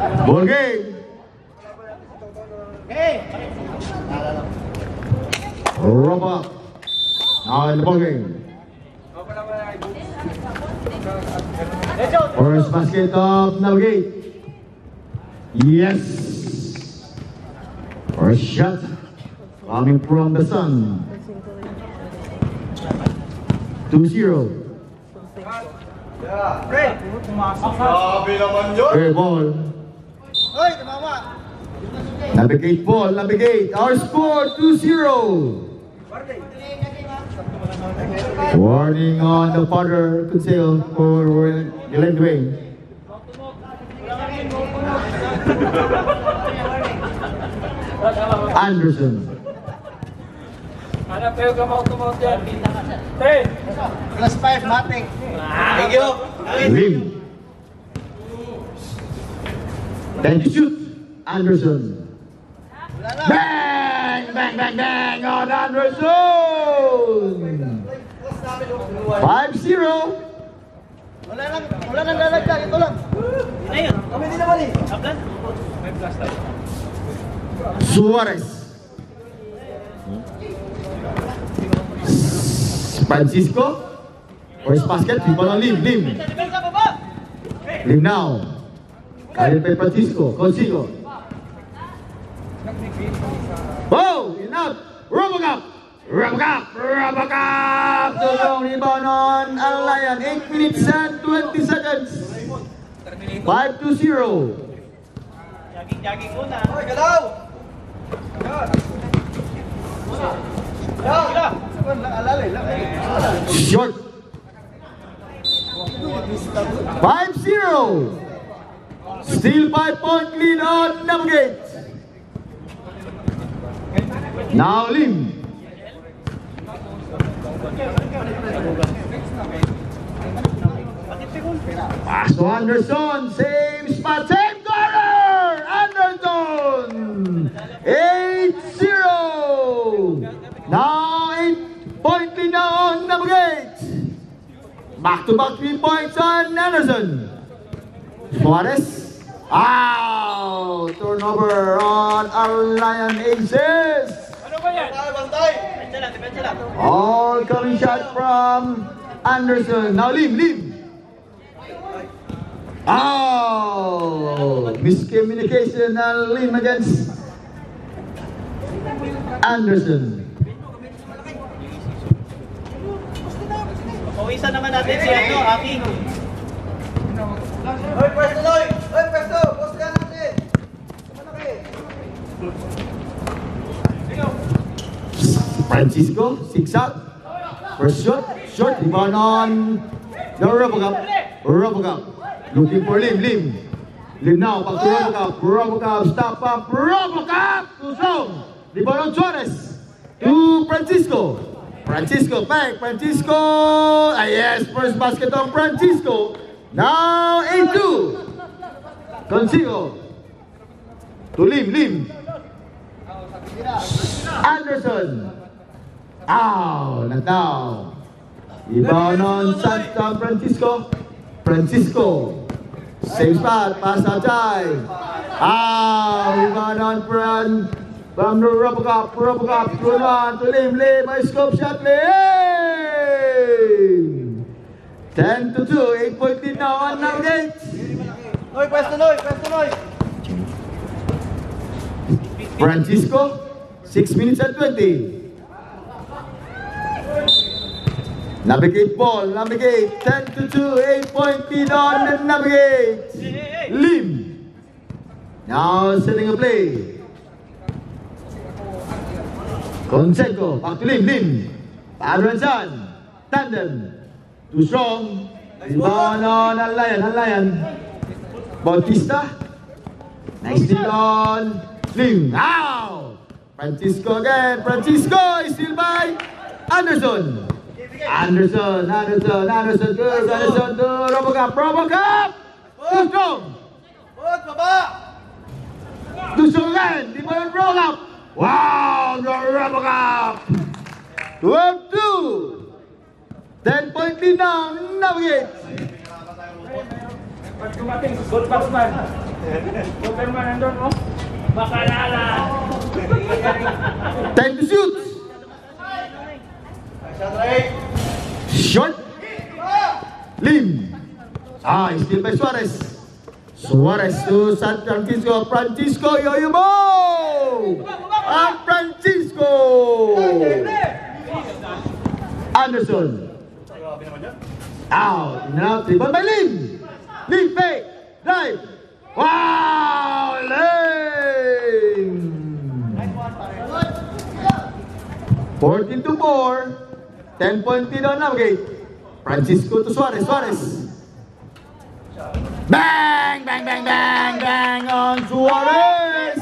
Ball game. Robot. Now in the ball game. First basket of Navigate. Yes. First shot coming from the sun. 2-0. Fair ball. Navigate ball, navigate. Our score 2-0. Warning on the father Kunseo for Glenn Dwayne. Anderson. Plus 5, matik. Thank you. Lim. Then to shoot. Anderson. Bang! Bang! Bang! Bang! On Anderson! 5-0. Wala nang lalagdag, ito lang. Ayun, kami din naman eh. Ablan? May plus tayo. Suarez. Francisco. First basket, people on Lim. Lim now. Kyle Pe Francisco. Consigo. Oh, enough. Robocop. The long rebound on Alayan. 8 minutes and 20 seconds. 5-0. Jogging muna. Hoy, galaw! Short. 5-0. Still 5-point lead on Navigate. Now Lim. Pass to Anderson. Same spot, same corner. Anderson. 8-0. Now 8-point lead now on Navigate. Back-to-back 3 points on Anderson. Suarez. Ow! Turnover on Alayan Aces. All coming shot from Anderson. Now Lim. Oh! Miscommunication on Lim against Anderson. Pawisan naman natin si Aki. Hoy, pwesto, Loy! Hoy, pwesto! Post ka natin! Francisco, 6 out. First shot, rebound on the Robocop. Looking for Lim. Lim now, back to Robocop, stop up, Robocop to zone. Rebound on Suarez to Francisco. Bang, Francisco. Yes, first basket on Francisco. Now 8-2. Consigo to Lim. Anderson. Not now. Rebound on San Francisco. Same spot, pass outside. Rebound on from the Robocop. Through on to Lim. My scope shot, Lim. 10-2, 8-point lead now on Navigate. Hoy, pwesto, Loy! Francisco, 6 minutes and 20. Navigate ball, 10-2, 8-point lead on Navigate. Lim. Now setting a play. Conseco, back to Lim. Padre and Son, tandem. Too strong. Rebound on Alayan. Bautista. Nice lead on Lim. Francisco again. Francisco is still by Anderson. Anderson. Good. Anderson to Robocop. Too strong. Too strong again. Di ba yung Robocop? Wow! The Robocop. 12-2. 10-point lead now, Navigate. Good pass man. Superman nandun, oh. Bakalala. Time to shoot. Shot. Lim. Steal by Suarez. Suarez to San Francisco. Francisco Yoyomo. And Francisco. Anderson. Out. Now 3 ball by Lim. Lim fake. Drive. Wow. Lim. 14-4. 10-point lead on Navigate. Francisco to Suarez. Suarez. Bang! Bang! Bang! Bang! Bang on Suarez.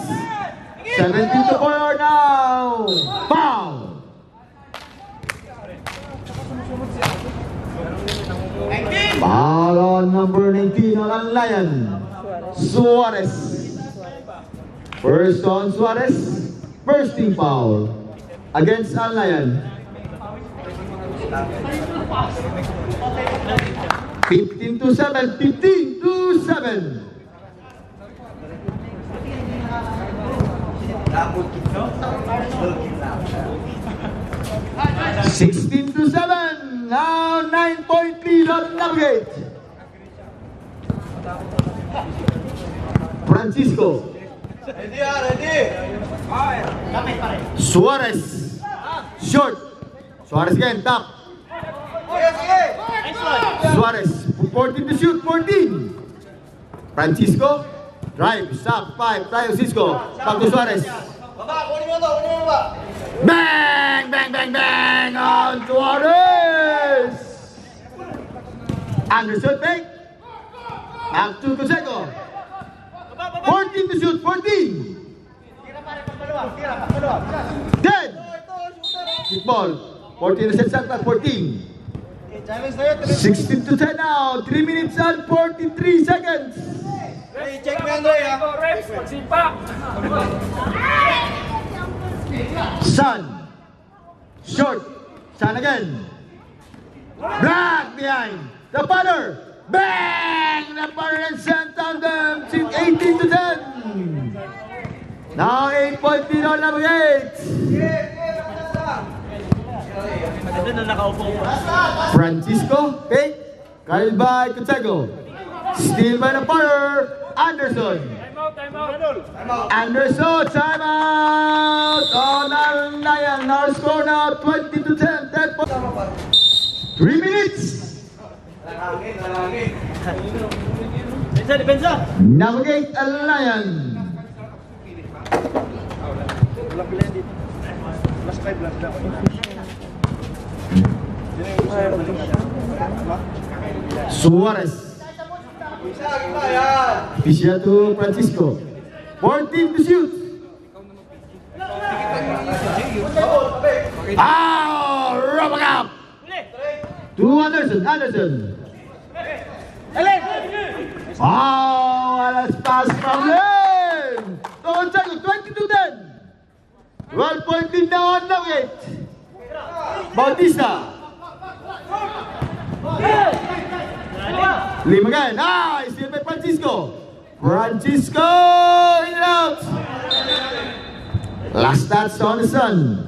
17-4 now. Foul. Foul on number 19 on Lion. Suarez. First on Suarez. First team foul against Al Lion. 15-7. 15-7. Sixteen to 7. Now 9-point lead on Navigate. Francisco. Ready. Suarez. Short. Suarez again. Top. Suarez. 14 to shoot. 14. Francisco. Drive. Stop. 5. Francisco. Back to Suarez. Bang! Bang! Bang! Bang! On Suarez. Anderson fake. Back to Coseco. 14 to shoot. 14. 10. Kick ball. 14 to set shot clock. 14. 16 to 10 now. 3 minutes and 43 seconds. Check mo yan, Roy, ha? Reps, pagsipa. Sun. Short. Sun again. Black behind. The punter. Bang! The punter and sent down them. 18 to 10. Now 8-point lead on Navigate. Francisco. Fake. Carried by Coseco. Steal by the punter. Anderson. Time out. Anderson, timeout on Al Lion. Our score now 20 to 10. 10 points. 3 minutes. Depensa. Navigate Al Lion. Suarez. Fisher to Francisco. 14 to shoot. Rubber up. To Anderson. Let's pass from lane. Don't check it. 20 to 10. 12-point lead now on Navigate. Bautista. Lim again. Still by Francisco. Francisco in and out. Last touch on the Sun.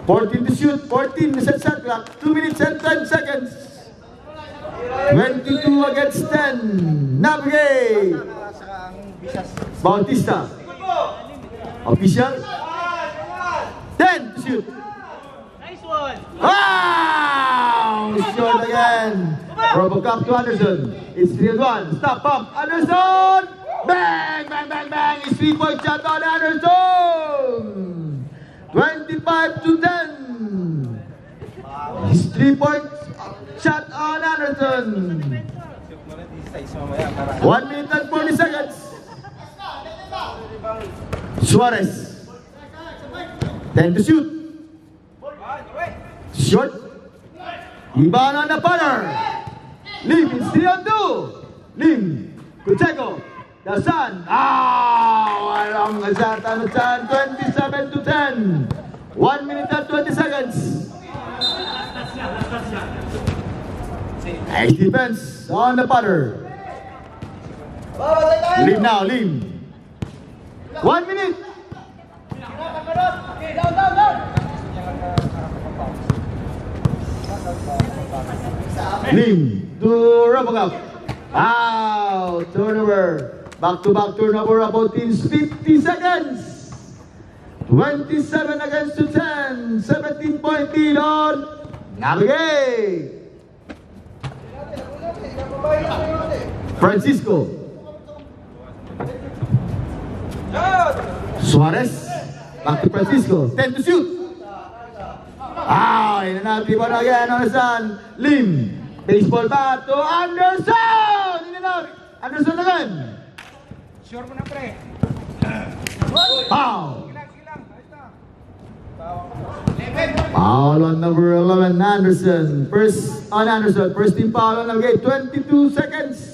14 to shoot. 14 to set shot clock. 2 minutes and 10 seconds. 22 against 10. Navigate. Bautista. Official. 10 to shoot. Nice one. Wow! Short again. Robocop to Anderson. It's 3-1. Stop, pump. Anderson! Bang! Bang! Bang! Bang! It's 3-point shot on Anderson. 25 to 10. It's 3-point shot on Anderson. 1 minute and 40 seconds. Suarez. 10 to shoot. Short. Iban on the punter. Lim, it's 3-on-2. Lim, Coseco, the Sun. Along the shot on the Sun. 27 to 10. 1 minute and 20 seconds. Nice defense on the punter. Lim now, Lim. 1 minute. Lim to Robocop. Wow, turnover. Back-to-back turnover about in 50 seconds. 27 against to 10. 17-point lead on Navigate. Francisco. Suarez. Back to Francisco. 10 to shoot. Ah, inanati pa na again. Anderson. Lim. Baseball bat to Anderson. Inanati. Anderson again. Sure mo na pre. Foul. Foul on number 11, Anderson. First on Anderson. First team foul on Navigate. 22 seconds.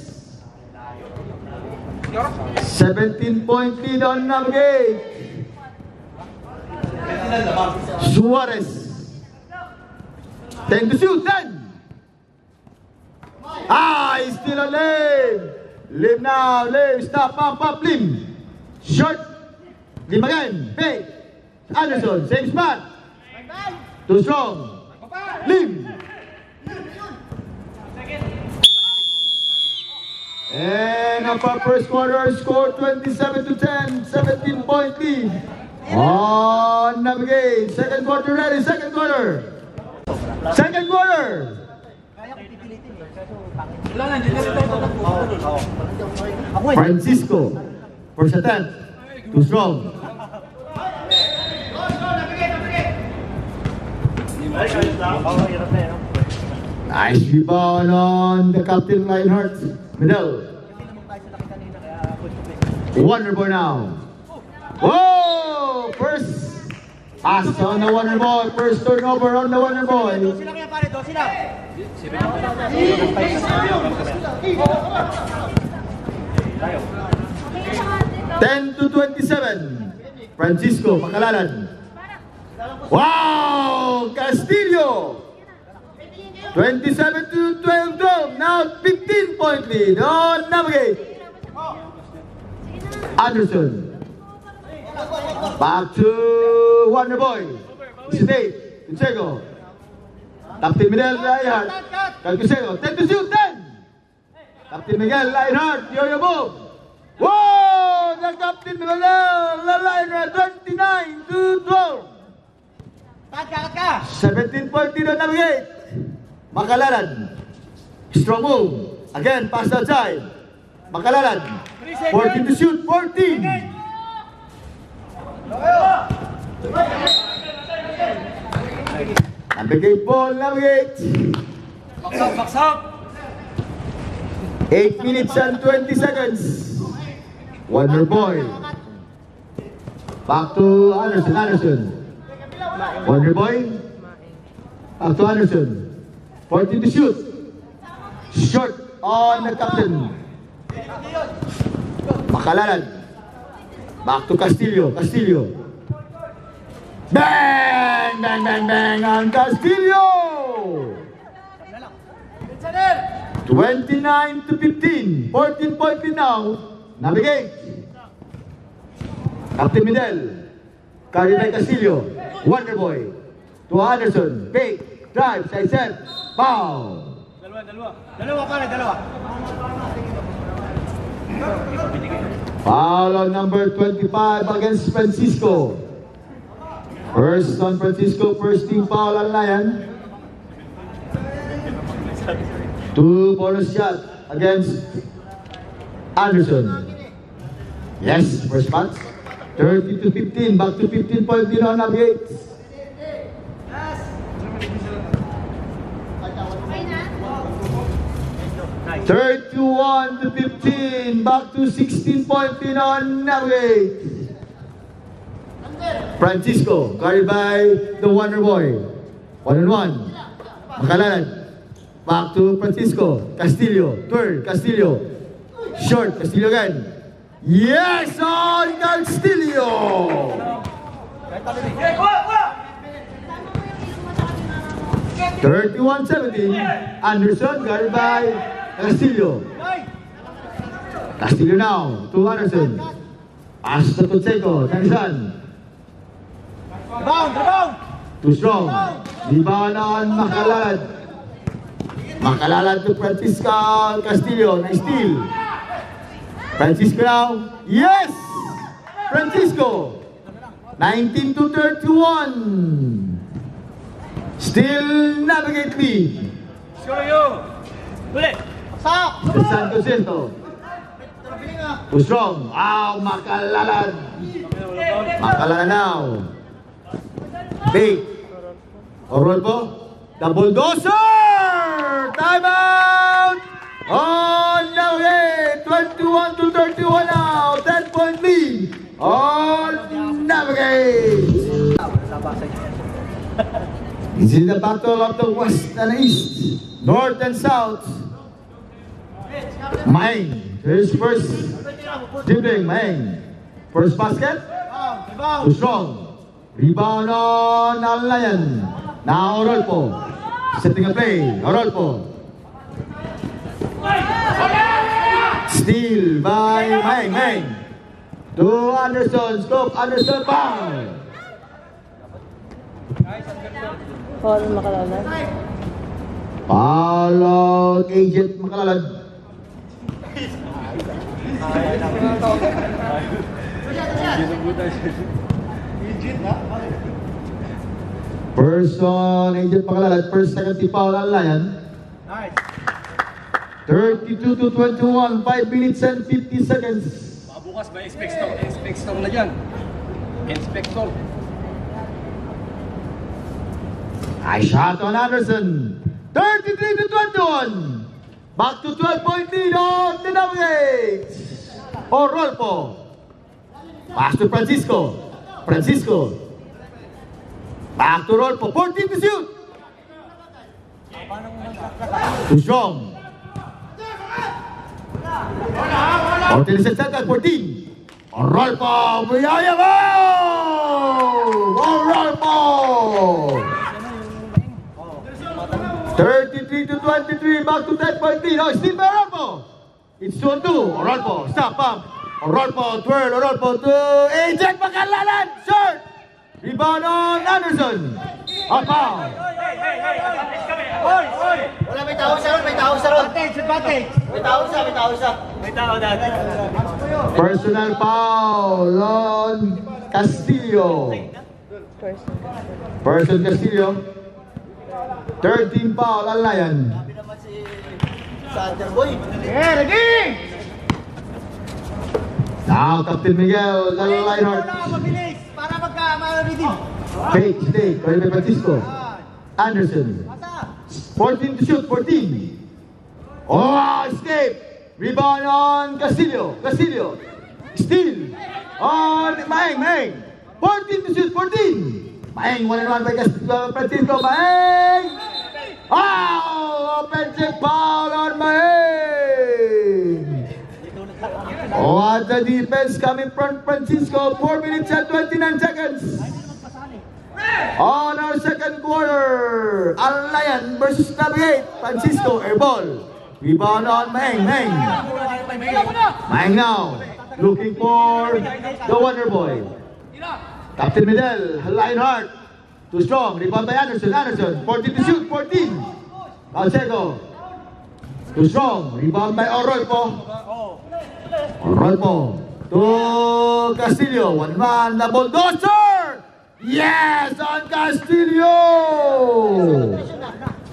17-point lead on Navigate. Suarez. 10 to shoot. 10. Ah, he's still on Lim. Lim now. Lim. Stop. Pump. Lim. Short. Lim again. Fake. Anderson. Same spot. Too strong. Lim. And upper first quarter score 27 to 10. 17-point lead. On Navigate. Second quarter ready. Second quarter. Second quarter. Francisco. First attempt. Too strong. Nice rebound on the captain Lionheart. Middle. Wonder Boy now. Whoa! First pass on the Wonder Boy. First turnover on the Wonder Boy. 10 to 27. Francisco Pacalalan. Wow! Castillo. 27 to 12. Now 15-point lead on Navigate. Anderson. Back to Wonder Boy. State. Consego. Captain Miguel Lionheart. Consego. 10 to shoot. 10. Captain Miguel Lionheart. Yo-yo move. Whoa! The Captain Miguel Lionheart. 29 to 12. 17-point lead on Navigate. Makalalan. Strong move. Again, pass outside. Makalalan. 14 to shoot. 14. Navigate ball. Navigate. Baksak. 8 minutes and 20 seconds. Wonder Boy. Back to Anderson. Wonder Boy. Back to Anderson. 14 to shoot. Short on the captain. Makalalan. Back to Castillo. Bang! On Castillo! 29 to 15. 14-point lead now. Navigate. Captain Midel. Carried by Castillo. Wonder Boy. To Anderson. Fake. Drive. Side set. Foul. Dalawa. Foul on number 25 against Francisco. First on Francisco. First team foul on Lion. 2 bonus shot against Anderson. Yes, first match. 30 to 15. Back to 15-point lead on Navigate. 31 to 15. Back to 16-point lead on Navigate. Francisco, carried by the Wonder Boy. 1-on-1. Makalalan. Back to Francisco. Castillo. Third. Castillo. Short. Castillo again. Yes! On Castillo! 31-17. Anderson, guarded by Castillo. Castillo now to Anderson. Pass to Conseco. Anderson. Rebound! Too strong. Libanan Makalalad. Makalalad to Francisco Castillo. Nice steal. Francisco now. Yes! Francisco. 19 to 31. Still navigate lead. Score you. Uli. Sak! The San Cosento. Too strong. Wow, Makalalad. Makalalad now. Big. Orolpo. The Bulldozer! Timeout! On Navigate! 21 to 31 now. 10-point lead. On Navigate! This is the battle of the West and East. North and South. Maeng. His first dribbling. Maeng. First basket. Too strong. Rebound on Alayan. Now Orolpo. Setting a play. Orolpo. Steal by Maeng. Maeng. To Anderson. Scope. Anderson. Bang. Foul Makalalad. Foul out Agent Makalalad. First on Agent Makalalad. First, second tip foul on Lion. 32 to 21. 5 minutes and 50 seconds. Bukas ba inspector na dyan? Inspector. Nice shot on Anderson. 33 to 21. Back to 12-point lead on the Navigate. Orolpo. Pass to Francisco. Francisco. Back to Orolpo. 14 to shoot. Too strong. 14 second, 14. Orolpo. Buyayabo! Orolpo. 33 to 23, back to 10-point lead. Oh, still by Orolpo. It's 2-2. Orolpo, stop, pump. Orolpo, twirl, Orolpo to Agent Makalalad. Short. Rebound on Anderson. Up out. Wala, may tao siya ron, may tao siya ron. Advantage! May tao siya, may tao siya. May tao dati. Personal foul on Castillo. Person Castillo. 13 foul on Lion. Sabi naman si Sander Boy. Yeah, ready! Now, Captain Miguel, the Lionheart. Mabilis, para magka-ready. Fake, stay, Corey Francisco. Anderson. 14 to shoot, 14. Oh, escape. Rebound on Castillo. Castillo. Steal on Maeng. Maeng. 14 to shoot, 14. Maeng, 1-1 by Francisco. Maeng. Oh, offensive foul on Maeng. What the defense coming from Francisco. 4 minutes and 29 seconds. On our second quarter, Alayan versus Navigate. Francisco, air ball. Rebound on Maeng. Maeng. Maeng now. Looking for the Wonder Boy. Captain Medel, Lionheart. Too strong. Rebound by Anderson. Anderson. 14 to shoot. 14. Pacheco. Too strong. Rebound by Orolpo. Orolpo. To Castillo. One man. The Bulldozer. Yes, on Castillo!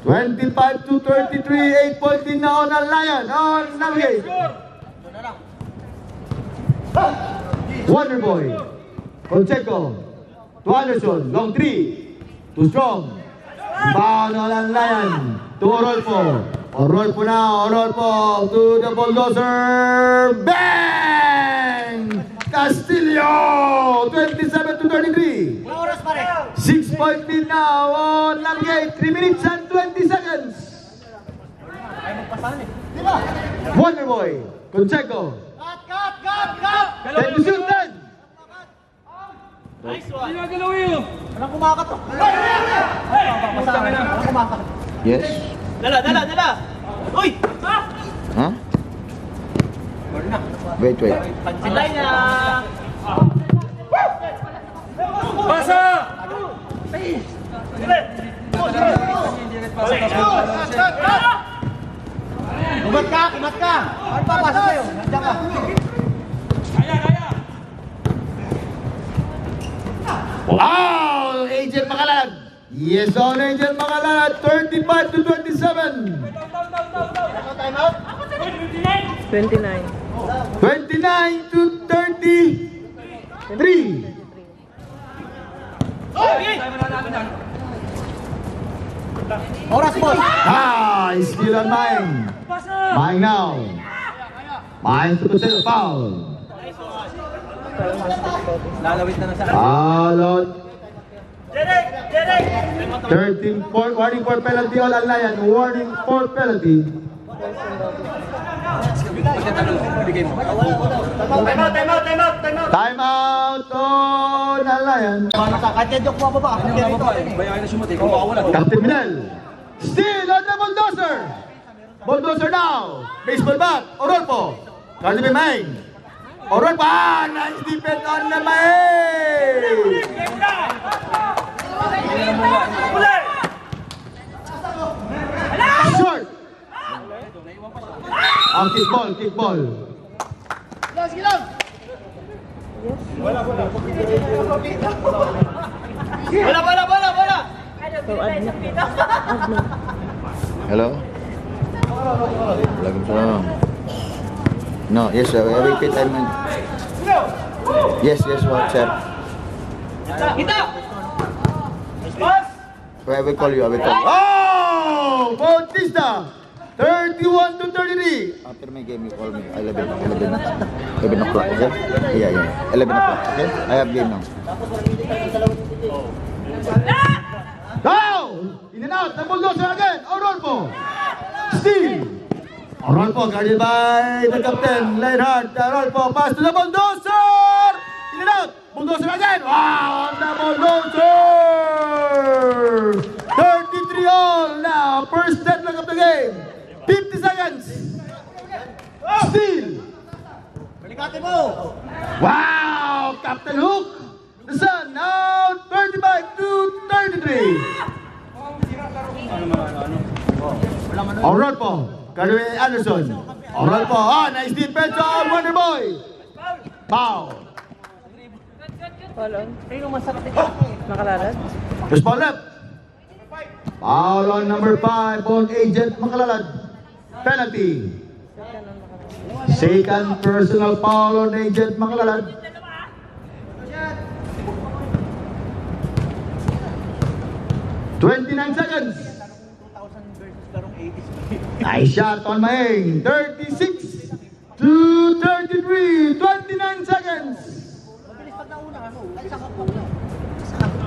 25 to 33, 8-point lead now on Lion, on Navigate. Wonder Boy, Pacheco, to Anderson, long three, too strong. Rebound on Lion, to Orolpo. Orolpo now, Orolpo to the Bulldozer. Bang! Castillo! 27 to 33. 6-point lead now on Navigate. 3 minutes and 20 seconds. Wonder Boy, Pacheco. Cut! 10 to shoot, 10. Nice one. Ginagalaw yun. Walang kumakatok. Walang kumakatok. Yes. Dala. Uy! Huh? Wala na. Wait. Silay na! Pasa! Kumat ka! Ano pa, pasok kayo? Nandiyan ka. Wow! Agent Makalag! Yes on Agent Makalag! 35 to 27! Time out? 29. 29 to 33! Oras, boss! Ah! Still on Maing! Maing now! Maing to Kusel, foul! Lalawit na sa... Foul! 13 point, warning for penalty all Alayan, warning for penalty. Time out on Alayan. Nakakatiyadok mo ba? Bayahin na sumati kung makawala. Captain Minel. Still on the bulldozer. Bulldozer now. Baseball bat. Orolpo. Cardi Maing. Orolpo. Ah, nice defense on the Maing. Short. Kick ball. Bola! So, admin. Hello? Waalaikumsalam. No, yes sir. I repeat, I mean. Yes, what sir? I will call you. Oh! Bautista! 31 to 33. After my game, you call me. 11 o'clock, okay? Yeah. 11 o'clock, okay? I have game now. Now! In and out, the bulldozer again. Orolpo. Steal. Orolpo guarded by the captain, Leinhardt. Orolpo pass to the bulldozer. In and out. Bulldozer again. Wow! The bulldozer. 33 all now. First deadlock of the game. 50 seconds. Steal. Balikate mo! Wow! Captain Hook. The Sun now 35 to 33. Orolpo. Carlos Anderson. Orolpo. Ah, nice defense on Wonder Boy. Foul. Foul on. Makalalad. First ball left. Foul on number 5 on Agent Makalalad. Penalty. Second personal foul on Agent Makalalad. $29 seconds. Nice shot on Maing. 36 to 33. 29 seconds. Mabilis pag nauna, ano? Ay, saka po.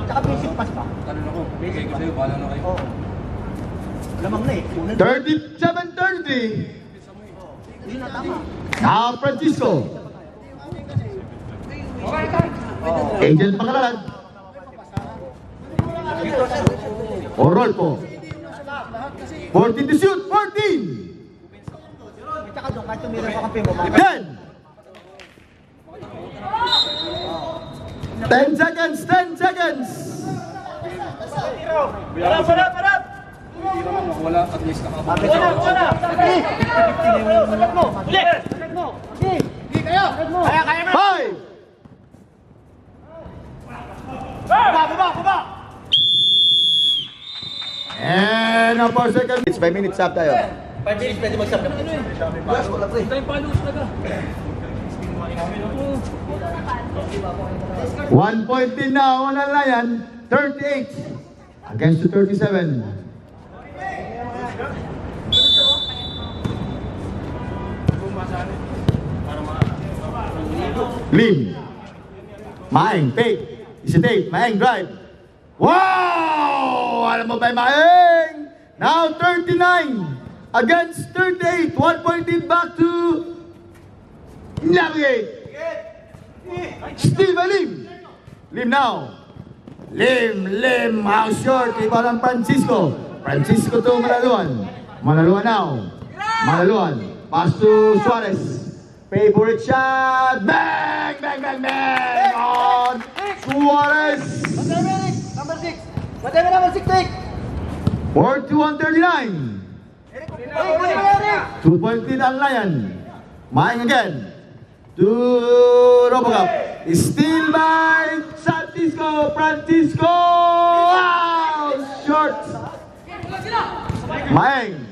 Saka basic pass pa. Tanong ako, bigay ko sa'yo, bahala na kayo. Oo. Lamang na eh. 37-30. Yun na tama. Now Francisco. Agent Makalalad. Orolpo. 14 to shoot. 14. Tsaka doon, kahit tumira sa kampi mo, 10. 10 seconds. 10 seconds. Parap! Hindi naman makawala, at least nakabala. Sagat mo! Sige kayo! Kaya mo! 5. Baba! And now for second. It's 5 minutes up tayo. 5 minutes pwede mag-sub na. Tayo palos na ka. 1 point din now on Alayan. 38 against the 37. Lim. Maing, take. Isitate. Maing, drive. Wow! Alam mo ba, Maing? Now 39 against 38. 1 point lead back to Navigate. Steve Lim. Lim now. Lim. How short? Iba lang Francisco. Francisco to Malaluan. Malaluan now. Malaluan. Pass to Suarez. Favorite shot. Bang! Bang! Bang! Bang! On Suarez. Number 6. Patay mo number 6, Nick. 41-39. 2-point lead ang Lion. Maing again. To Robocop. Steal by Francisco. Wow! Short. Maing.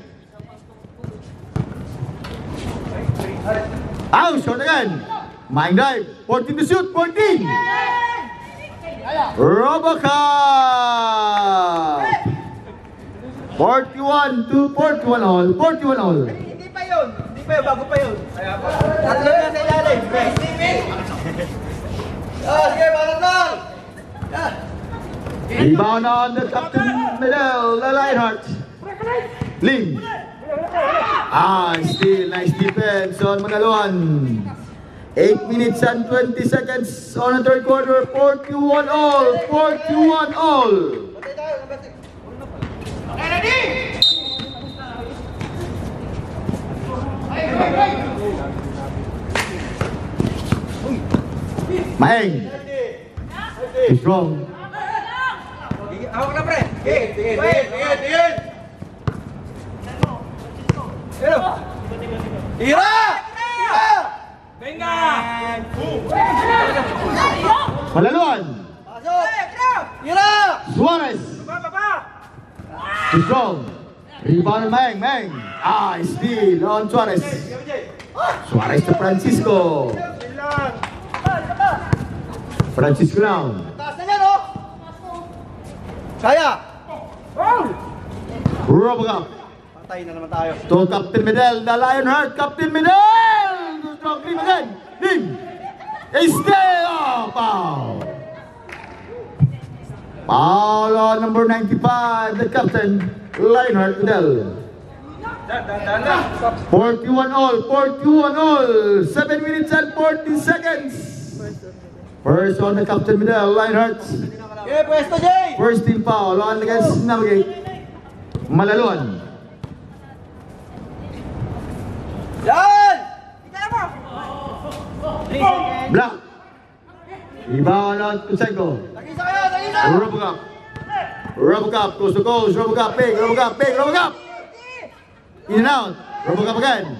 Out, short again. Maing drive. 14 to shoot. 14. Robocop. 41 to 41 all. 41 all. Hindi pa yun. Bago pa yun. Tatlo na sa ilalim. Sige, balat lang. Rebound on the captain middle, the Lionheart. Lim. Still nice defense on Manaluan. 8 minutes and 20 seconds on the third quarter. 41 all. 41 all. Patay tayo, number 6. Maeng. Too strong. Hawak na, pre. Tingin. Pero. Tira! Manaluan. Pasok! Tira! Suarez. Too strong. Rebound Maeng. Steal on Suarez. Suarez to Francisco. Francisco now. Taas na yan, oh! Kaya! Robocop. Patay na naman tayo. To Captain Medel, the Lionheart. Captain Medel! Too strong. Lim again. Lim. Stay up. Foul. Foul on number 95, the captain, Lionheart Medel. 41 all. 7 minutes and 40 seconds. First on the captain Medel, Lionheart. Okay, pwesto, Jay! First team foul on against Navigate. Malaluan. Yan! Black. Rebound on Tusenko. Tagisa kayo, tagisa! Robocop. Robocop, coast to coast. Robocop, big. Robocop. In and out. Robocop again.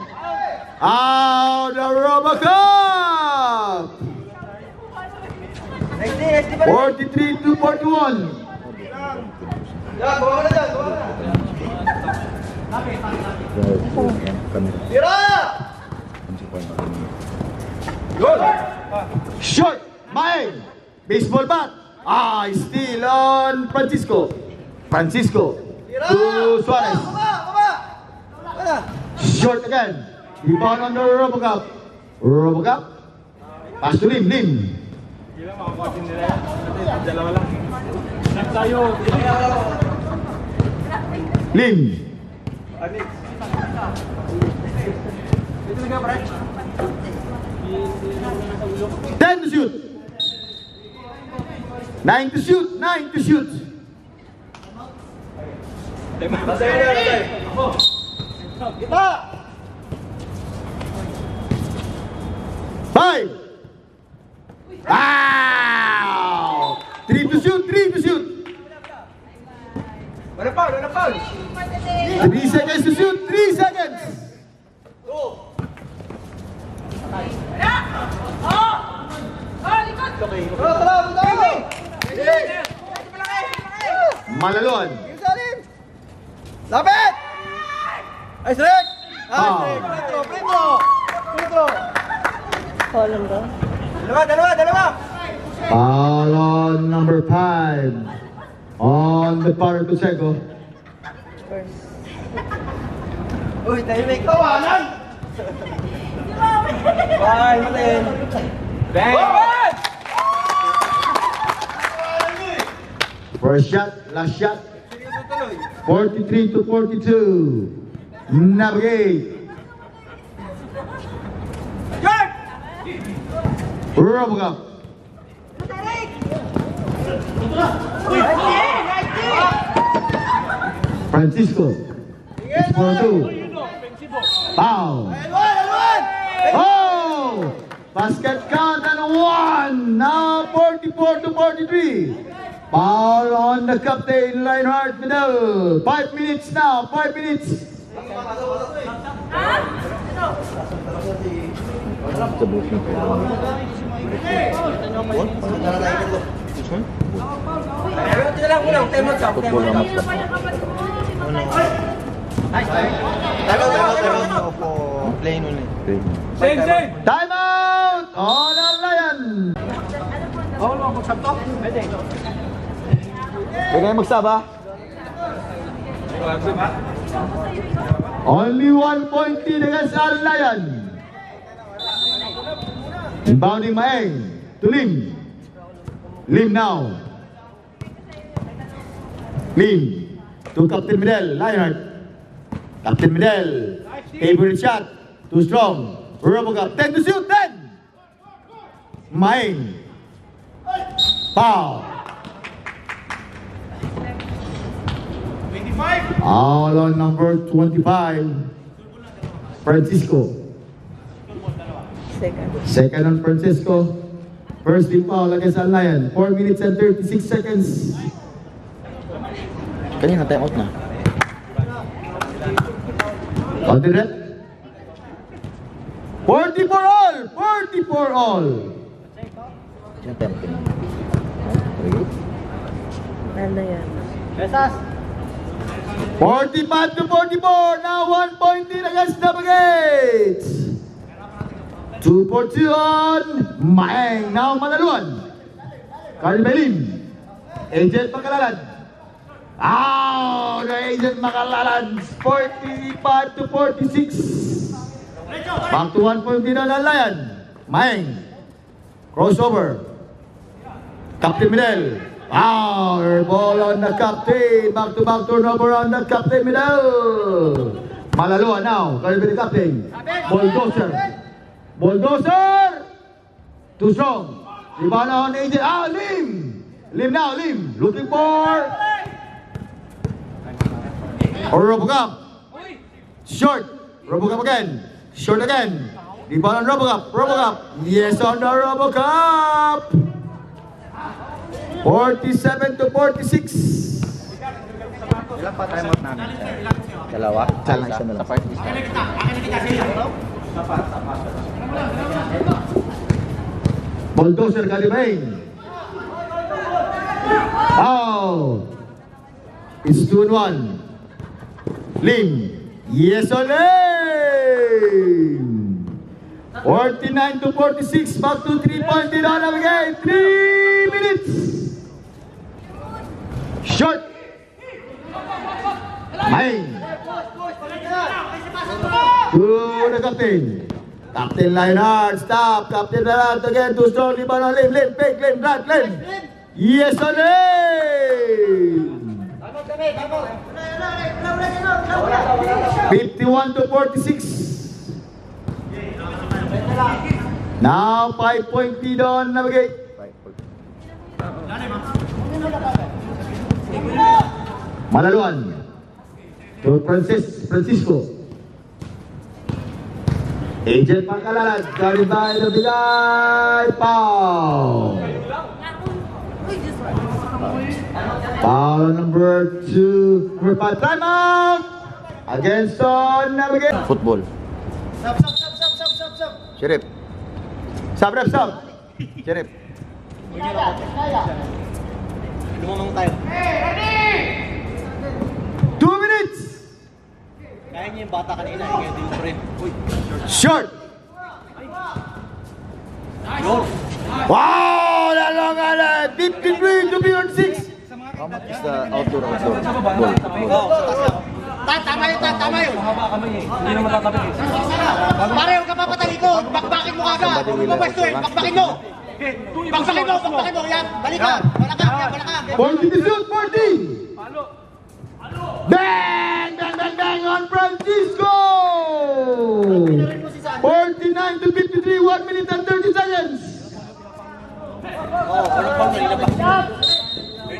Out the Robocop. Next pa rin. 43 to 41. Yan, bawa na dyan, Tira! Short. Maeng. Baseball bat. Steal on Francisco. Tira! To Suarez. Baba! Wala! Short again. Rebound on the Robocop. Pass to Lim. Lim. 10 to shoot. 9 to shoot. Kita! 5. Wow! 3 to shoot. Wala foul! 3 seconds to shoot. 3 seconds. Tara! Malaluan. Salim! Lapit! Ice Rick! Free-throw! Column ba? Dalawa! Foul on number 5. On the power to Seco. First. Uy, tahimik! Tawanan! Bye, Martin! Bang! First shot, last shot. 43 to 42. Navigate. Robocop. Francisco. It's for 2. Foul. Alwan! Oh! Basket count and 1. Now 44 to 43. Foul on the captain, Lionheart Middle. 5 minutes now, 5 minutes. Sa buhok ng pera. Football na mas Same, same! Time out on the Lion. Huwag kayo magsaba. Only 1 point lead against Al Lion. Inbounding Maeng to Lim. Lim now. Lim to Captain Midel, Lionheart. Captain Midel, favorite shot, too strong. Robocop, 10 to shoot, 10. Maeng. Foul. 25. All on number 25. Francisco. Second. Second on Francisco. First team foul against Al Lion. 4 minutes and 36 seconds. Kanina time out na. Counted red. 44 all! 44 all! Sino time out kanina? Very good. Ano yan? 45 to 44. Now 1 point lead against the Brigades. 2 for 2 on Maeng. Now Manaluan. Carl Belin. Agent Makalalan. The Agent Makalalan. 45 to 46. Back to 1 point lead on the Lion. Maeng. Crossover. Captain Midel. Ball on the captain. Back-to-back turnover on the captain Midel. Malalua now. Caribbean captain. Bulldozer. Bulldozer. Too strong. Rebound on Agent. Lim. Lim now. Lim. Looking for. Robocop. Short. Robocop again. Short again. Rebound on Robocop. Robocop. Yes on the Robocop. 47 to 46. Ilan pa time out namin? Dalawa? Challenge na lang. Bulldozer Calibain. It's 2-1. Lim. Yes on Lim. 49 to 46. Back to 3-point lead on again. 3 minutes. Short. Maeng. To the captain. Captain Lionheart. Stop. Captain Lionheart again. Too strong. Rebound on Lim. Lim. Fake. Lim. Right. Lim. Yes on Lim. 51 to 46. Now 5-point lead on Navigate. Malaluan to Francisco. Agent Pangkalalan, carried by the Bigay. Foul. Foul number 2. Number 5. Timeout against on Navigate. Football. Sub. Sheriff. Sub rep, sub. Sheriff. Lumamang tayo. 2 minutes. Kaya niya yung bata kanina. Ngayon din yung frame. Uy. Short. Wow! Lalong 53 to be on 6. How much is the outdoor ball? Tama yun. Mahaba kami eh. Hindi naman tatabi eh. Pare, huwag ka papatali ko. Bakbakin mo kagad. Huwag mo pwestuhin. Bakbakin mo. Bakbakin mo. Yan. Balikan. Balakang. 40 to shoot, 40. Bang! On Francisco! 49 to 53, 1 minute and 30 seconds.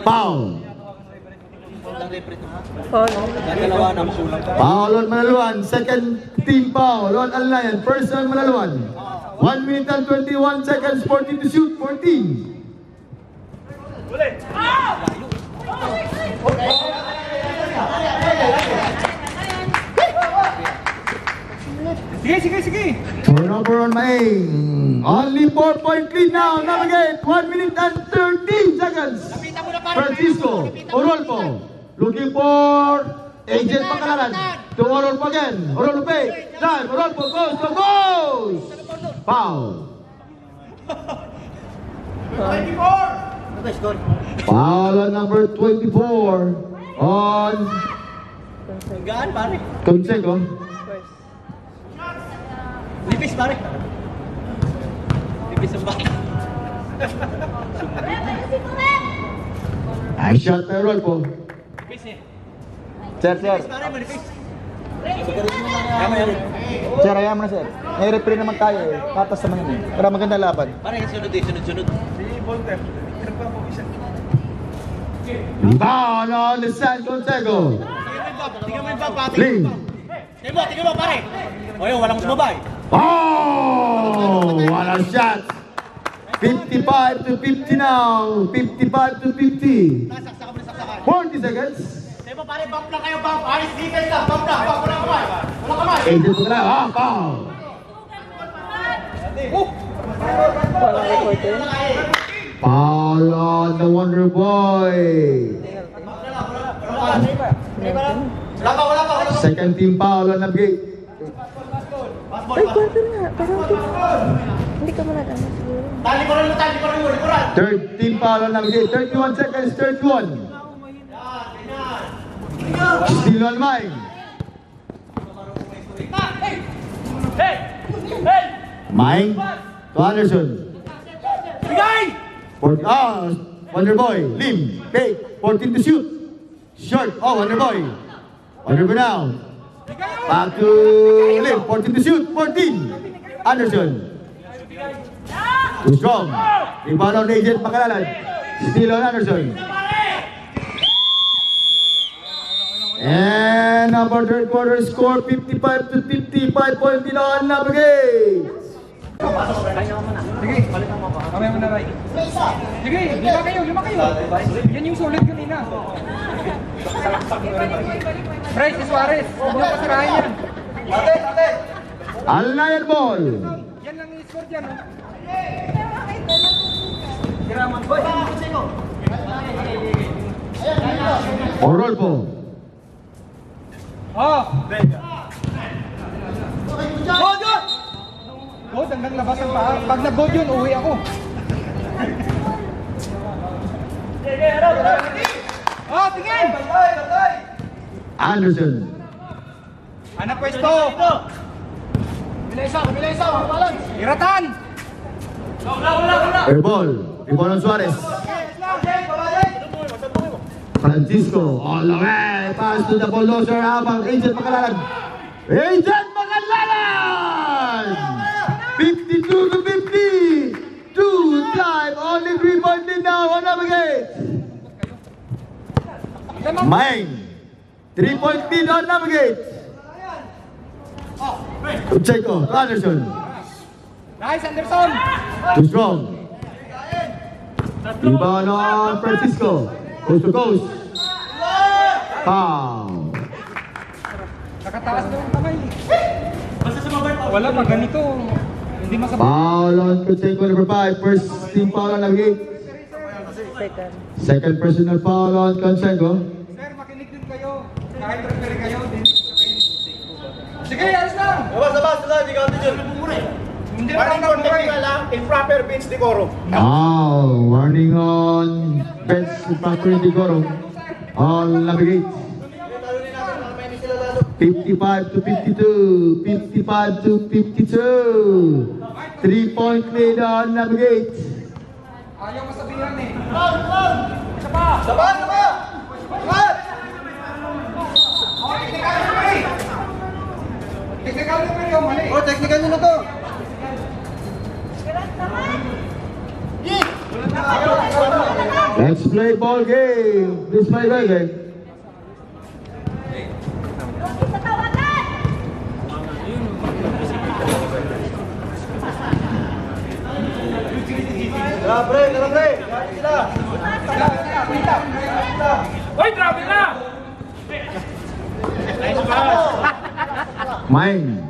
Foul. Foul. Foul on Malaluan. Second team foul on Al Lion. First on Malaluan. 1 minute and 21 seconds, 14 to shoot, 14. Sige. Turnover on Maing. Only 4-point lead now. Navigate. 1 minute and 13 seconds. Lapitan mo na pare. Francisco Orolfo looking for Agent Pangalanan. To Orolfo again. Orolfo fake. Drive. Orolfo goes. Foul. Foul on number 24 on Gaan pare. Conseco. First. Lipis pare. Lipis ang bata. Nice shot by Orolfo. Lipis eh. Sir. Lipis pare, malipis. Sir, ayaw mo na, sir. May referee naman tayo eh. Patas naman yun eh. Para maganda laban. Pare, sunod. Rebound on the San Conseco. Tingnan mo yung bab, pati. Ling. Tingnan mo pare. O yun, walang sumabay. Oh! What a shot! 55 to 50 now. 55 to 50. Nasaksakan mo na saksakan. 40 seconds. Tingnan mo pare, bump lang kayo, bump. Ayos, defense lang, bump lang. Bump, walang kamay. Walang kamay. Agent Pangalanan. Ah, foul. Walang reporter. Foul on the Wonder Boy. Wala pa. Second team foul on Navigate. Ay, quarter nga. Parang hindi ka man ano siguro. Tali ko rin mo, likuran. Third team foul on Navigate. 31 seconds, 31. Still on mine. Mine to Anderson. Wonder Boy, Lim, fake, 14 to shoot. Short, Wonder Boy. Wonder Boy now. Back to Lim, 14 to shoot, 14. Anderson. Too strong. Rebound on Agent Pangalanan. Still on Anderson. And number third quarter score 55 to 50. 5-point lead on Navigate. Sige, kamay mo na, Ray. Sige, lima kayo. Yan yung sulit kanina. Ray, si Suarez. Huwag mo pasirahin yan. Alnayan ball. Yan lang yung score dyan, oh. Orolfo. Oh! Good, hanggang labas ang paa. Pag nag-good yun, uwi ako. Oh, tingin! Anderson. Anak pwesto! Bilesa! Iratan! Air ball. Rebound on Suarez. Francisco. All the way. Pass to the bulldozer habang Agent Pangalanan. Agent Pangalanan! 52 to 50. 2 time. Only 3-point lead now on Navigate. Mine. 3-point lead on Navigate. Checo. Anderson. Nice, Anderson! Too strong. Rebound on Francisco. Coast to coast. Foul. Nakataas daw ang kamay. Wala pa, ganito. Hindi masabay. Foul on Conseco number 5. First team foul on Navigate. Second. Second personal foul on Conseco. Sir, makinig din kayo. Kahit referee kayo, din. Sige, ayos lang! Hindi na lang nabuhay. Improper bench decorum. Now, warning on bench improper decorum on Navigate. 55 to 52. 55 to 52. 3-point lead on Navigate. Ayaw masabihan eh. Saban! Oh, technical referee! Technical referee yung mali. Oh, technical nyo na to. Let's play ball game. This play ball game. Hoy, grabe na! Maeng.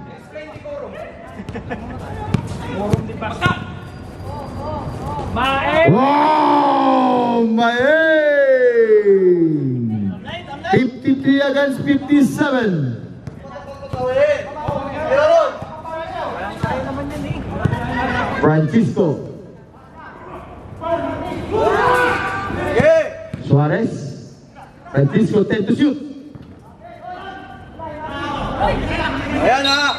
Maeng! Wow! Maeng! 53 against 57. Francisco. Suarez. Francisco 10 to shoot. Ayan na!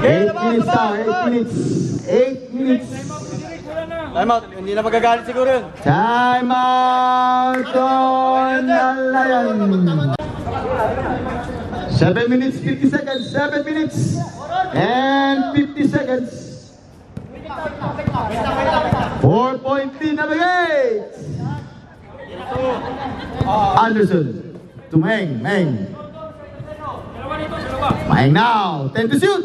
8 minutes now, 8 minutes. 8 minutes. Time out, hindi na magagalit siguro yun. Time out on Alayan. 7 minutes, 50 seconds. 7 minutes and 50 seconds. 4.3 navigates. Anderson to Meng. Meng now. 10 to shoot.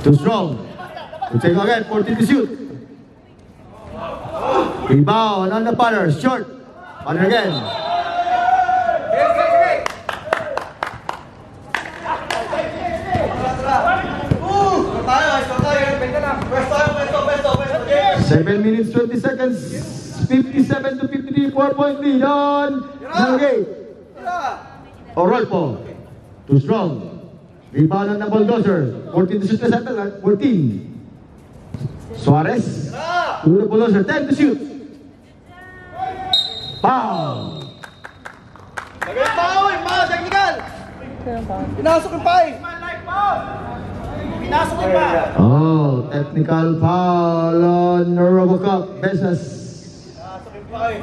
Too strong. To take again. 14 to shoot. Rebound on the punter. Short. Punter again. Seven minutes, 20 seconds, 57 to 53, 4-point lead on Nalgate. Orolpo, too strong. Rebound on the bulldozer, 14 to shoot na settle, 14. Suarez, to the bulldozer, 10 to shoot. Foul. Technical! Pinasok yung pay! Pinasok yung pay! Oh, technical foul on Robocop Besas. Pinasok yung pay!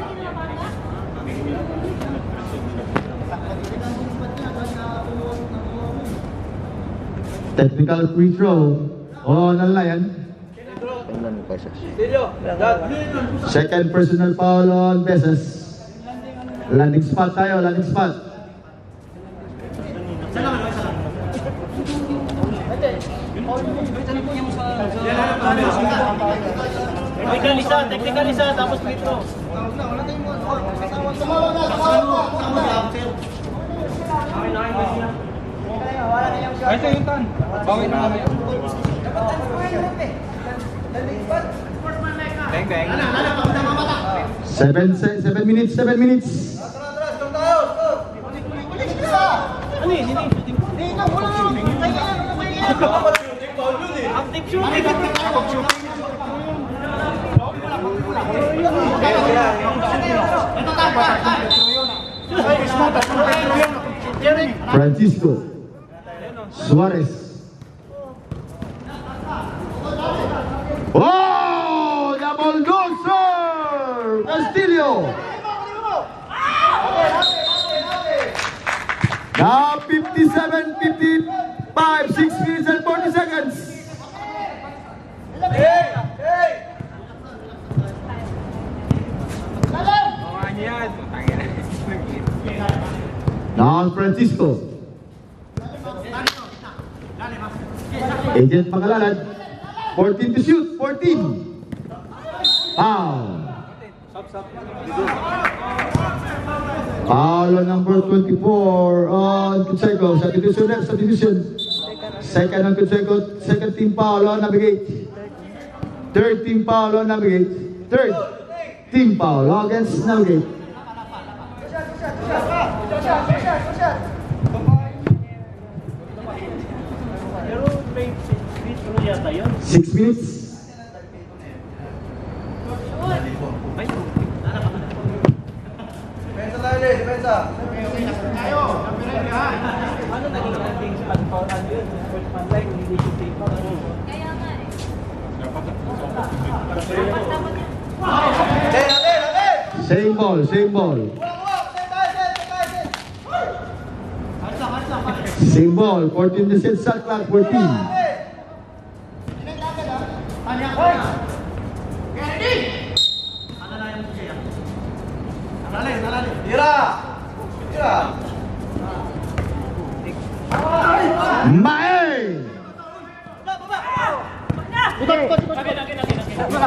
Technical free throw on Alayan. Second personal foul on Besas. Landing spot tayo, landing spot. Technical isa, tapos free throw. Ay, ito yung tan. Bawin na kami. Bang, bang. 7 minutes, 7 minutes. Francisco Suarez. Oh, double dozer Castillo. Now 57, 55, 6 minutes and 40 seconds. Now Francisco. Agent Pangalalad. 14 to shoot. 14. Foul. Foul on number 24 on Conseco. Substitution. Second on Conseco. Second team foul on Navigate. Third team foul on Navigate. Third team foul against Navigate. Yata yun. 6 minutes. Depensa tayo din, depensa. Ano naging landing sa pag-foulan yun? First man line, hindi siya take out. Kaya nga eh. Same ball, same ball. Same ball, 14 to set shot clock, 14. Mae!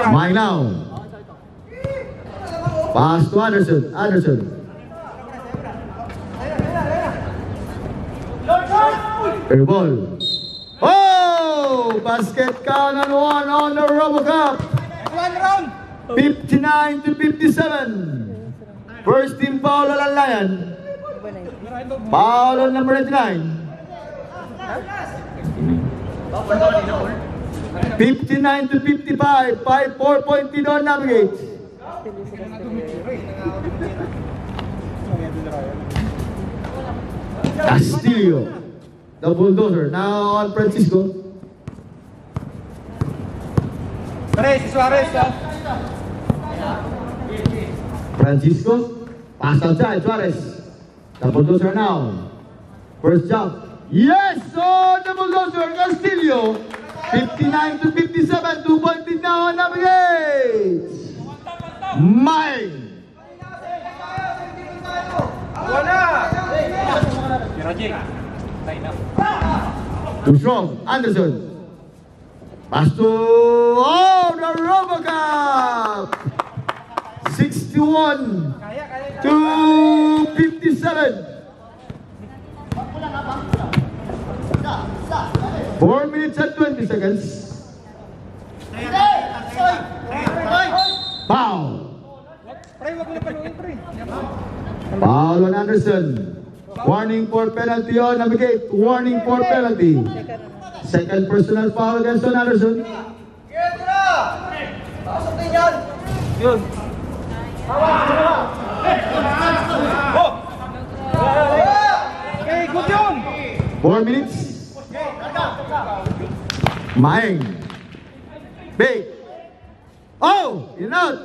Mine now. Pass to Anderson. Anderson. Air ball. Oh! Basket count on one on the RoboCup. 59 to 57. First team foul on Lion. Foul on number 89. 59 to 55. 4-point lead on Navigate. Castillo. The bulldozer. Now on Francisco. Suarez. Francisco. Pass outside. Suarez. The bulldozer now. First jump. Yes! Oh, the bulldozer. Castillo. 59 to 57. 2-point lead now on Navigate. Mine. Too strong. Anderson. Pass to the RoboCup. 61 to 57. 4 minutes and 20 seconds. Foul. Foul on Anderson. Warning for penalty on Navigate. Warning for penalty. Second personal foul against on Anderson. Okay, good yun. 4 minutes. Maeng. Big. Oh! In and out.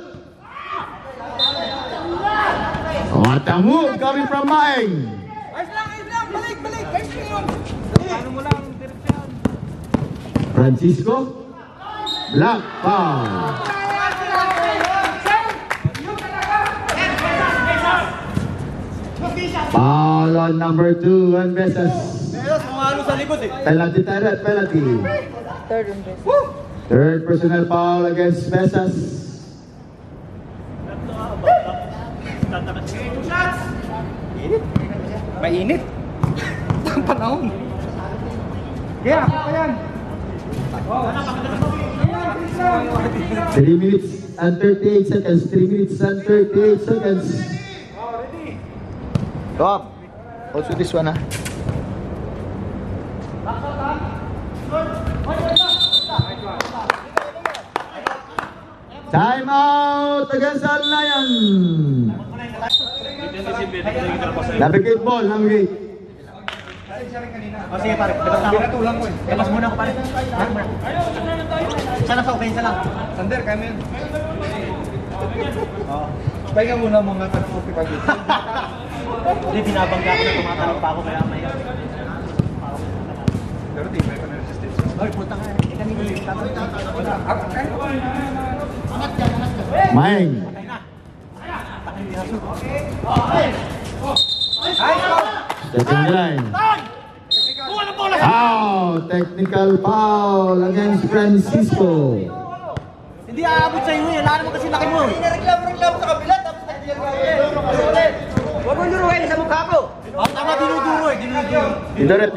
What a move coming from Maeng. Ayos lang. Balik. Ayos lang yun. Ano mo lang, direksyon. Francisco. Black foul. Foul on number 2 on Besas. Penalty, penalty. Third and best. Third personal foul against Besas. Mainit. Ang panahon. Kaya, yan. 3 minutes and 38 seconds. 3 minutes and 38 seconds. Go up. Also this one, ah. Time out against Al Lion. Navigate ball, navigate. O sige pare, labas muna ako pare. Sana sa offense lang. Sander, kaya mo yun. Pahinga muna mga tag-40 pa dito. Hindi, binabangga ko na tumatanong pa ako kaya may... Pero di, may resistance. Oy, puta ka. Kami ulit. Maeng. Second line. Foul! Technical foul against Francisco. Hindi aabot sa iyo eh. Wala naman kasi laki mo. Reklamo sa kabila. Huwag mo duruhin sa mukha ko. Tama, dinuduro eh. Dinuduro. Tidaret.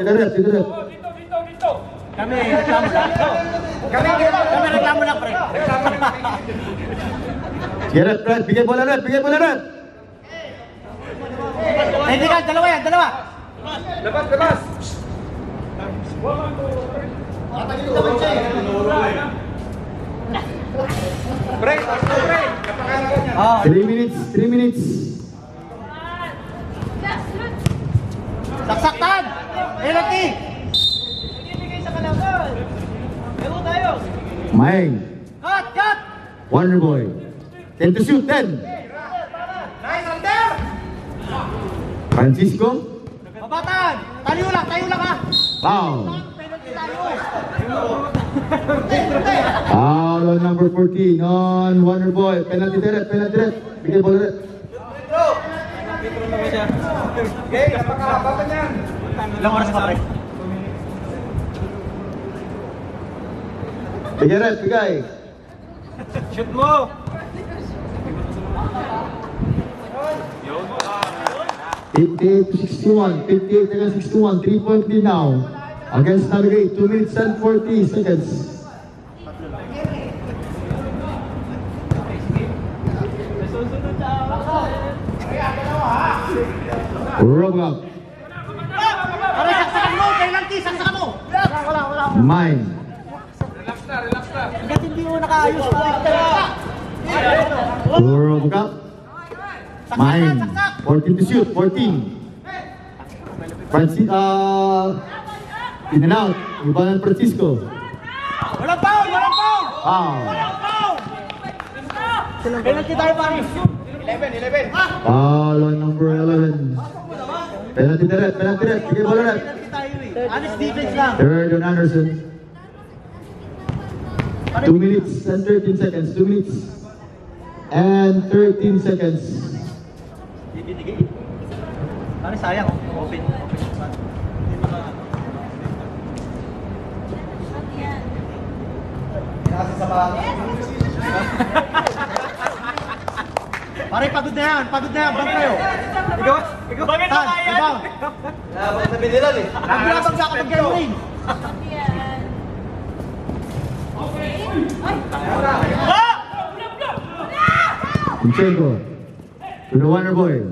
Kami reklamo lang. Kami reklamo lang, pre. Sige, Red. Bigay bola, Red. Hindi ka, dalawa yan, dalawa. Labas! Break! Oh. 3 minutes. Saksaktan! Penalty! Maeng. Cut! Wonder Boy. 10 to shoot, 10. Francisco. Babatan! Tayo lang ha! Foul. Penalty tayo! Foul on number 14 on Wonder Boy. Penalty direct. Bigay bola red. Okay, napakahaba pa niyan. Ilang oras pa, pre? Bigay red, bigay. Shoot mo! 58 to 61, 58 against 61, 3-point lead now. Against Navigate, 2 minutes and 40 seconds. Robocop, Pare, saksakan mo! Penalty! Saksakan mo! Wala. mine. Hanggat hindi mo nakaayos pa. Robocop, mine. 14 to shoot, 14. Francis, in and out. Ibanan Francisco. Walang foul! Walang foul! Foul. Walang foul! Penalty tayo, pare. 11. Foul on number 11. Penalty direct, penalty direct. Bigay bola red. Penalty tayo eh. Honest defense lang. Third on Anderson. 2 minutes and 13 seconds. 2 minutes and 13 seconds. Pare, sayang. Open. Pare, pagod na yan. Bang kayo. Ikaw. Bakit na kaya? Labang sa binilan eh. Labang sa kapag kayo rin. Inchenko. To the Wonder Boy.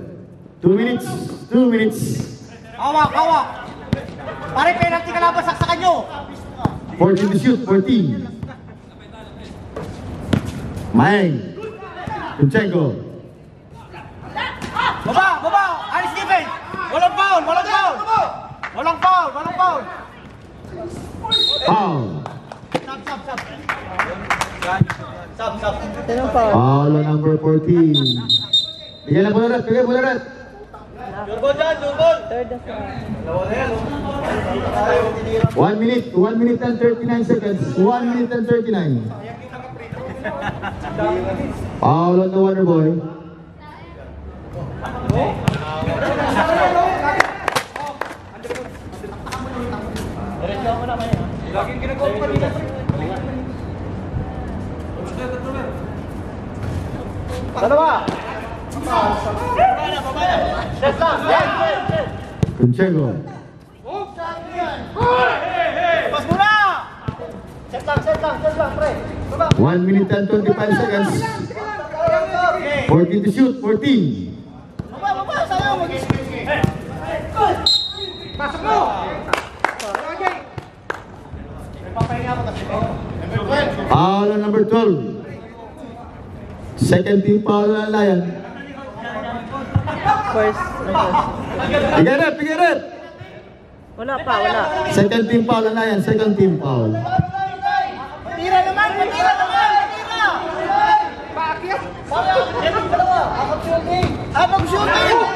2 minutes. 2 minutes. Hawak. Pare, penalty ka labang saksakan nyo. 14 to shoot. 14. Maeng. Inchenko. Baba. Honest defense. Walang foul. Foul. Sub. Sinong foul? Foul on number 14. Bigyan na bola red. Bigyan bola red. Third na foul. 1 minute. 1 minute and 39 seconds. 1 minute and 39. Foul on the Wonder Boy. Laging ginagawa ko kanina. Dalawa. Inchenko. Pas muna. Set lang, pre. 1 minute and 25 seconds. 14 to shoot. 14. Baba, sayang. Pasok mo. Foul on number 12. Second team foul on Lion. First. Bigyan red. Wala pa. Second team foul on Lion. Second team foul. Matira naman. Abang shooting.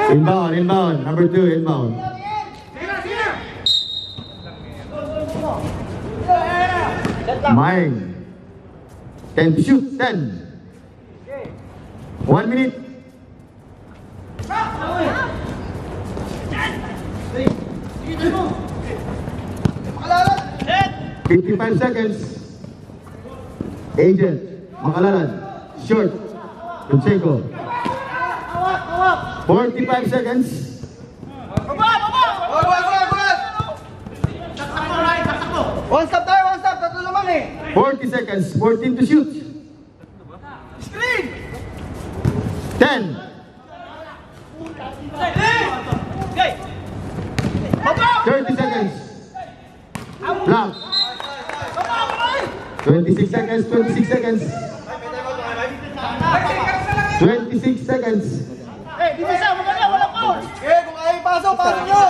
Inbound. Number 2, inbound. Maeng. 10 to shoot. 10. 1 minute. Set. 55 seconds. Agent. Makalalan. Short. Kunchenko. 45 seconds. Baba. Saksak mo. One stop. Tatlo naman eh. 40 seconds. 14 to shoot. Screen. 10. Okay. Baba. 30 seconds. Block. 26 seconds. 26 seconds. 26 seconds. Di bisa, magaling, walang foul. Kung ayaw ipasok, pasok nyo.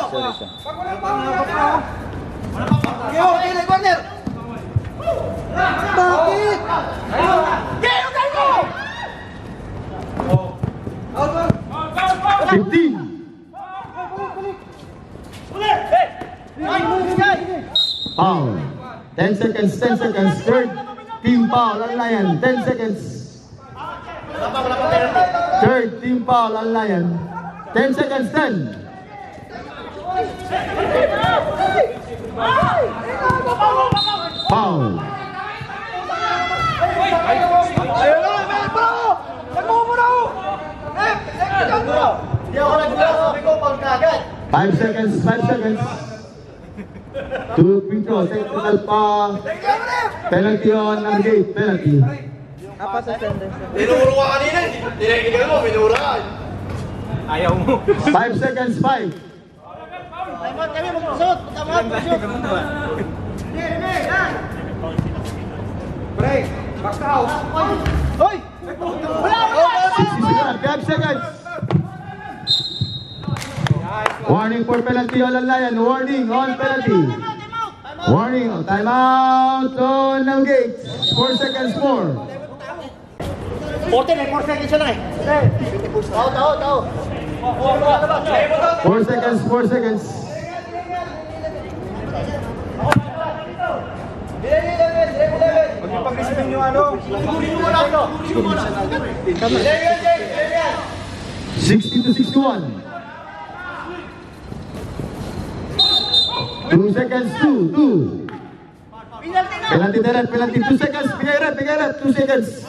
Okay, corner. Bakit? Okay mo! 15. Foul. 10 seconds. Third team foul on Lion. 10 seconds. Third team foul on Lion. 10 seconds. 10. Foul. 5 seconds, 5 seconds. 2 free throw, technical pa. Penalty on ang gate, penalty. Apa sa sender? Tinuro ka kanina, tinakigan mo, minura ka. Ayaw mo. 5 seconds, 5. Timeout kami, mag-shoot. Mag-shoot. Break. Back out. Hoy! Wala! 60 seconds, 5 seconds. Warning for penalty on Lion. Warning on penalty. Warning, timeout on ang gate. 4 seconds more. 4 seconds siya lang eh. Tao. 4 seconds, 4 seconds. Huwag yung pag-isipin yung ano. 60 to 61. 2 seconds, 2. Penalty direct, penalty 2 seconds. Bigay red, 2 seconds.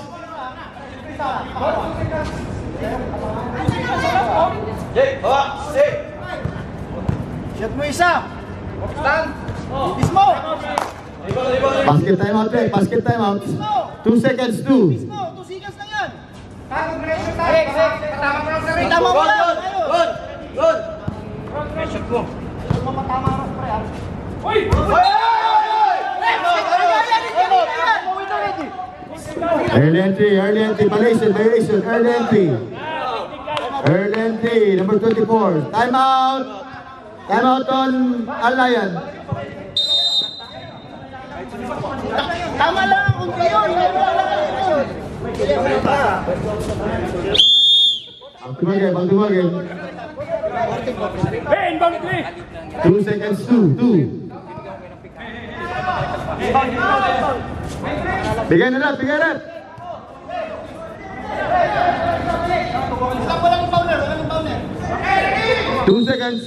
Shot mo isa. Stand. Mismo. Basket timeout, basket timeout. 2 seconds, 2. 2 seconds lang yan. Tama mo lang. Good. Shot mo. Early entry, violation, early entry. Early entry, number 24. Timeout. Timeout on Alayan. Tama lang ang kunti yun. Bang tumagay. Hey, inbound ito eh. 2 seconds, 2. Bigay na red. Walang powder. 2 seconds.